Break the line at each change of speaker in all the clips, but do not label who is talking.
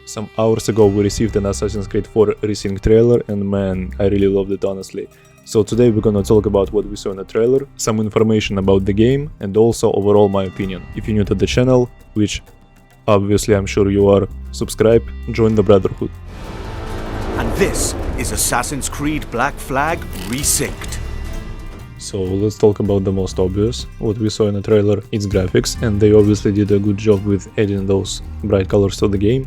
Some hours ago we received an Assassin's Creed 4 Resynced trailer, and man, I really loved it honestly. So today we're gonna talk about what we saw in the trailer, some information about the game, and also overall my opinion. If you're new to the channel, which obviously I'm sure you are, subscribe, join the Brotherhood.
And this is Assassin's Creed Black Flag Resynced.
So let's talk about the most obvious. What we saw in the trailer, it's graphics, and they obviously did a good job with adding those bright colors to the game.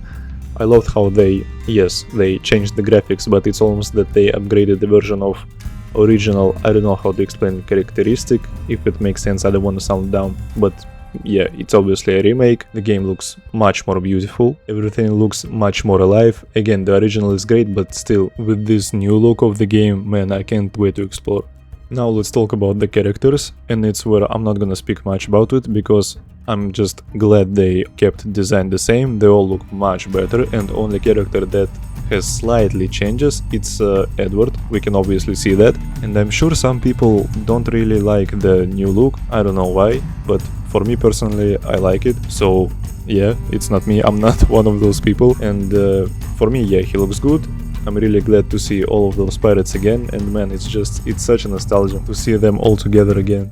I loved how they changed the graphics, but it's almost that they upgraded the version of original, I don't know how to explain characteristic, if it makes sense, I don't want to sound dumb, but yeah, it's obviously a remake. The game looks much more beautiful, everything looks much more alive. Again, the original is great, but still, with this new look of the game, man, I can't wait to explore. Now let's talk about the characters, and it's where I'm not gonna speak much about it, because I'm just glad they kept design the same. They all look much better, and only character that has slightly changes, it's Edward. We can obviously see that, and I'm sure some people don't really like the new look. I don't know why, but for me personally I like it. So yeah, it's not me, I'm not one of those people, and for me, yeah, he looks good. I'm really glad to see all of those pirates again, and man, it's such a nostalgia to see them all together again.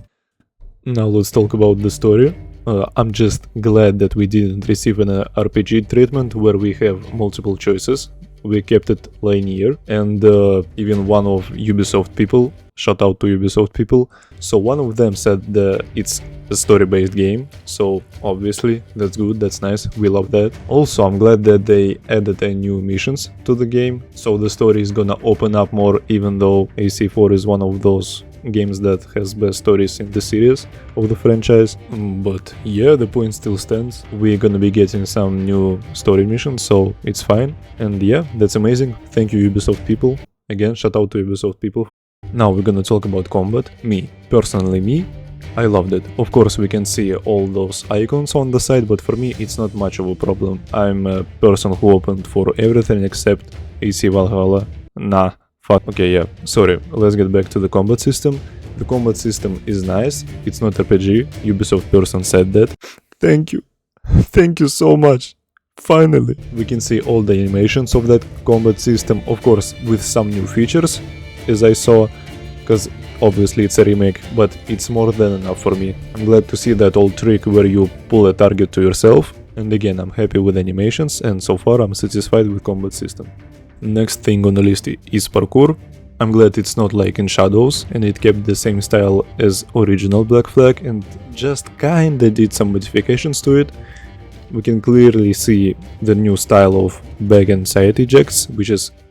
Now let's talk about the story. I'm just glad that we didn't receive an RPG treatment where we have multiple choices. We kept it linear, and even one of Ubisoft people, shout out to Ubisoft people, so one of them said that it's a story-based game, so obviously that's good, that's nice, we love that. Also, I'm glad that they added a new missions to the game, so the story is gonna open up more, even though AC4 is one of those games that has best stories in the series of the franchise. But yeah, the point still stands. We're gonna be getting some new story missions, so it's fine. And yeah, that's amazing. Thank you, Ubisoft people. Again, shout out to Ubisoft people. Now we're gonna talk about combat. Personally, I loved it. Of course, we can see all those icons on the side, but for me, it's not much of a problem. I'm a person who opened for everything except AC Valhalla. Nah. Okay, yeah, sorry, let's get back to the combat system. The combat system is nice, it's not RPG, Ubisoft person said that. Thank you so much, finally. We can see all the animations of that combat system, of course with some new features, as I saw, because obviously it's a remake, but it's more than enough for me. I'm glad to see that old trick where you pull a target to yourself, and again, I'm happy with animations, and so far I'm satisfied with combat system. Next thing on the list is parkour. I'm glad it's not like in Shadows, and it kept the same style as original Black Flag and just kinda did some modifications to it. We can clearly see the new style of back and side ejects,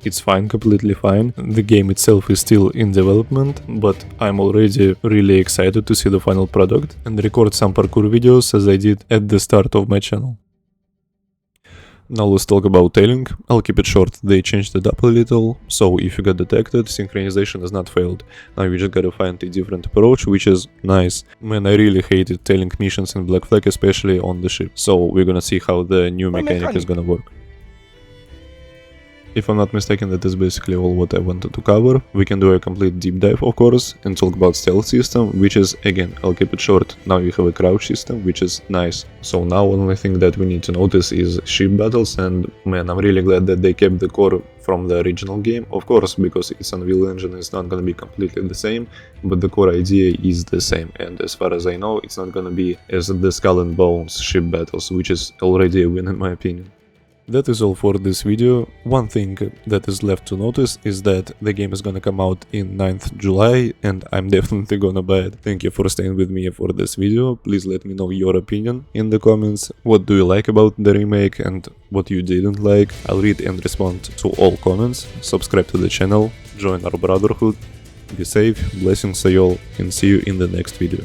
it's fine, completely fine. The game itself is still in development, but I'm already really excited to see the final product and record some parkour videos as I did at the start of my channel. Now let's talk about tailing. I'll keep it short, they changed it up a little, so if you got detected, synchronization has not failed. Now you just gotta find a different approach, which is nice. Man, I really hated tailing missions in Black Flag, especially on the ship, so we're gonna see how the new mechanic is gonna work. If I'm not mistaken, that is basically all what I wanted to cover. We can do a complete deep dive, of course, and talk about stealth system, which is, again, I'll keep it short. Now you have a crouch system, which is nice. So now only thing that we need to notice is ship battles, and man, I'm really glad that they kept the core from the original game. Of course, because it's Unreal Engine, it's not gonna be completely the same, but the core idea is the same, and as far as I know, it's not gonna be as the Skull and Bones ship battles, which is already a win in my opinion. That is all for this video. One thing that is left to notice is that the game is gonna come out in 9th July, and I'm definitely gonna buy it. Thank you for staying with me for this video. Please let me know your opinion in the comments. What do you like about the remake and what you didn't like? I'll read and respond to all comments. Subscribe to the channel, join our brotherhood. Be safe, blessings to you all, and see you in the next video.